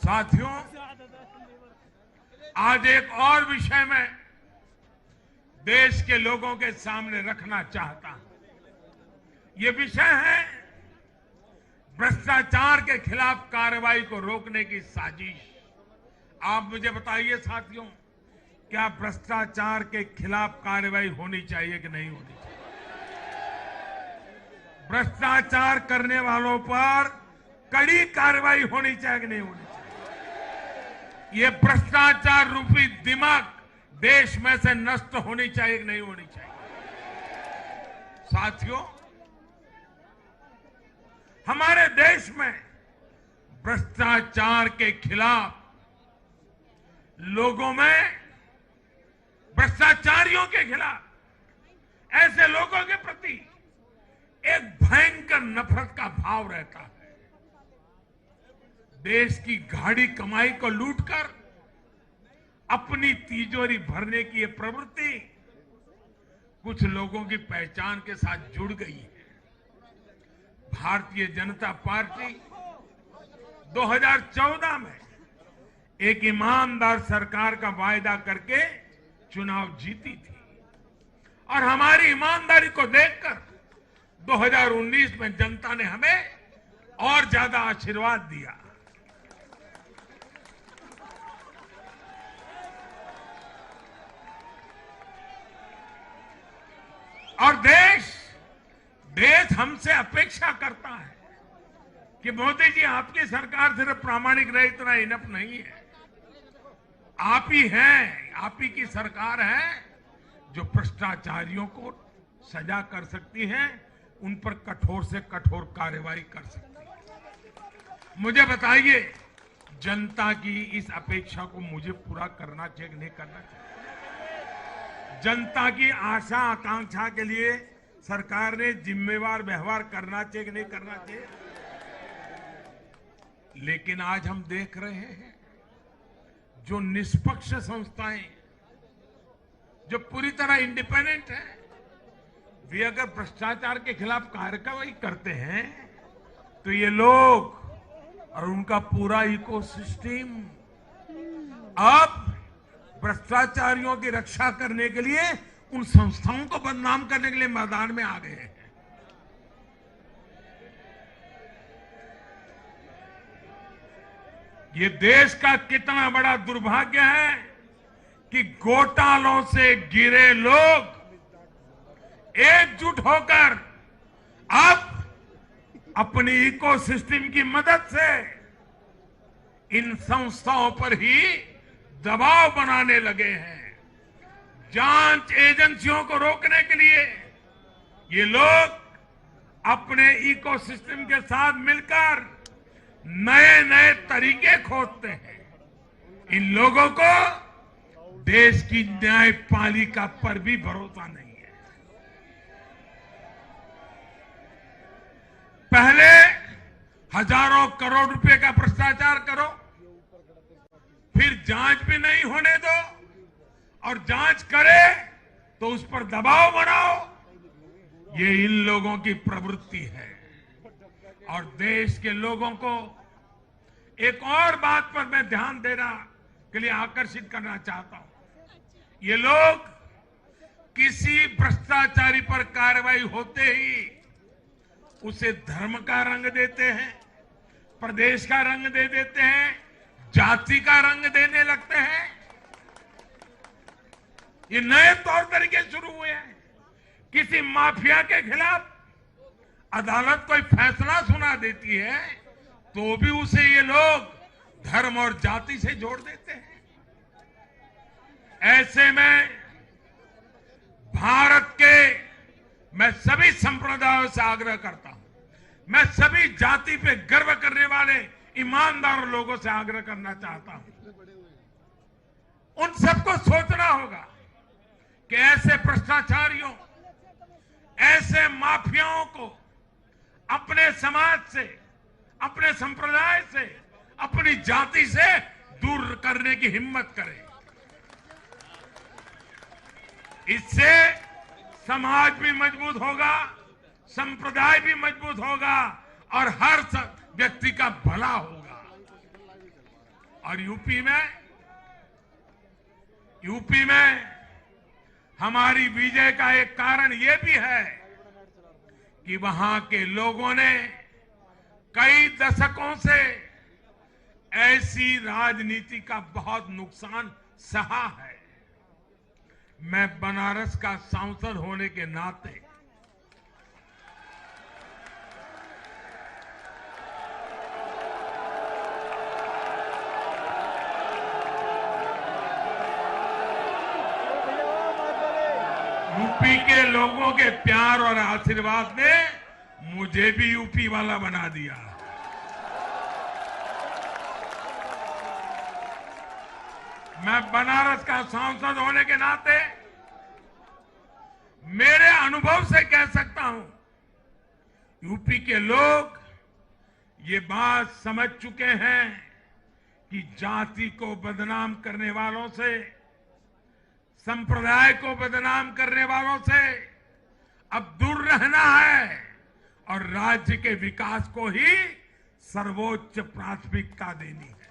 साथियों, आज एक और विषय में देश के लोगों के सामने रखना चाहता हूं। ये विषय है भ्रष्टाचार के खिलाफ कार्रवाई को रोकने की साजिश। आप मुझे बताइए साथियों, क्या भ्रष्टाचार के खिलाफ कार्रवाई होनी चाहिए कि नहीं होनी चाहिए? भ्रष्टाचार करने वालों पर कड़ी कार्रवाई होनी चाहिए कि नहीं होनी चाहिए? ये भ्रष्टाचार रूपी दिमाग देश में से नष्ट होनी चाहिए कि नहीं होनी चाहिए? साथियों, हमारे देश में भ्रष्टाचार के खिलाफ लोगों में, भ्रष्टाचारियों के खिलाफ, ऐसे लोगों के प्रति एक भयंकर नफरत का भाव रहता है। देश की गाढ़ी कमाई को लूटकर अपनी तिजोरी भरने की ये प्रवृत्ति कुछ लोगों की पहचान के साथ जुड़ गई है। भारतीय जनता पार्टी 2014 में एक ईमानदार सरकार का वायदा करके चुनाव जीती थी और हमारी ईमानदारी को देखकर 2019 में जनता ने हमें और ज्यादा आशीर्वाद दिया। और देश हमसे अपेक्षा करता है कि मोदी जी, आपकी सरकार सिर्फ प्रामाणिक रहे इतना इनफ नहीं है। आप ही हैं, आप ही की सरकार है जो भ्रष्टाचारियों को सजा कर सकती है, उन पर कठोर से कठोर कार्रवाई कर सकती है। मुझे बताइए, जनता की इस अपेक्षा को मुझे पूरा करना चाहिए कि नहीं करना चाहिए? जनता की आशा आकांक्षा के लिए सरकार ने जिम्मेवार व्यवहार करना चाहिए कि नहीं करना चाहिए? लेकिन आज हम देख रहे हैं जो निष्पक्ष संस्थाएं, जो पूरी तरह इंडिपेंडेंट है, वे अगर भ्रष्टाचार के खिलाफ कार्रवाई करते हैं तो ये लोग और उनका पूरा इकोसिस्टम अब भ्रष्टाचारियों की रक्षा करने के लिए, उन संस्थाओं को बदनाम करने के लिए मैदान में आ गए हैं। ये देश का कितना बड़ा दुर्भाग्य है कि घोटालों से घिरे लोग एकजुट होकर अब अपनी इकोसिस्टम की मदद से इन संस्थाओं पर ही दबाव बनाने लगे हैं। जांच एजेंसियों को रोकने के लिए ये लोग अपने इकोसिस्टम के साथ मिलकर नए नए तरीके खोजते हैं। इन लोगों को देश की न्यायपालिका पर भी भरोसा नहीं है। पहले हजारों करोड़ रुपए का भ्रष्टाचार करो, फिर जांच भी नहीं होने दो, और जांच करे तो उस पर दबाव बनाओ। ये इन लोगों की प्रवृत्ति है। और देश के लोगों को एक और बात पर मैं ध्यान देना के लिए आकर्षित करना चाहता हूं। ये लोग किसी भ्रष्टाचारी पर कार्रवाई होते ही उसे धर्म का रंग देते हैं, प्रदेश का रंग दे देते हैं, जाति का रंग देने लगते हैं। ये नए तौर तरीके शुरू हुए हैं। किसी माफिया के खिलाफ अदालत कोई फैसला सुना देती है तो भी उसे ये लोग धर्म और जाति से जोड़ देते हैं। ऐसे में भारत के मैं सभी संप्रदायों से आग्रह करता हूं, मैं सभी जाति पे गर्व करने वाले ईमानदार लोगों से आग्रह करना चाहता हूं, उन सबको सोचना होगा कि ऐसे भ्रष्टाचारियों, ऐसे माफियाओं को अपने समाज से, अपने संप्रदाय से, अपनी जाति से दूर करने की हिम्मत करें। इससे समाज भी मजबूत होगा, संप्रदाय भी मजबूत होगा और हर व्यक्ति का भला होगा। और यूपी में हमारी विजय का एक कारण यह भी है कि वहां के लोगों ने कई दशकों से ऐसी राजनीति का बहुत नुकसान सहा है। मैं बनारस का सांसद होने के नाते यूपी के लोगों के प्यार और आशीर्वाद ने मुझे भी यूपी वाला बना दिया। मैं बनारस का सांसद होने के नाते मेरे अनुभव से कह सकता हूं, यूपी के लोग ये बात समझ चुके हैं कि जाति को बदनाम करने वालों से, संप्रदाय को बदनाम करने वालों से अब दूर रहना है और राज्य के विकास को ही सर्वोच्च प्राथमिकता देनी है।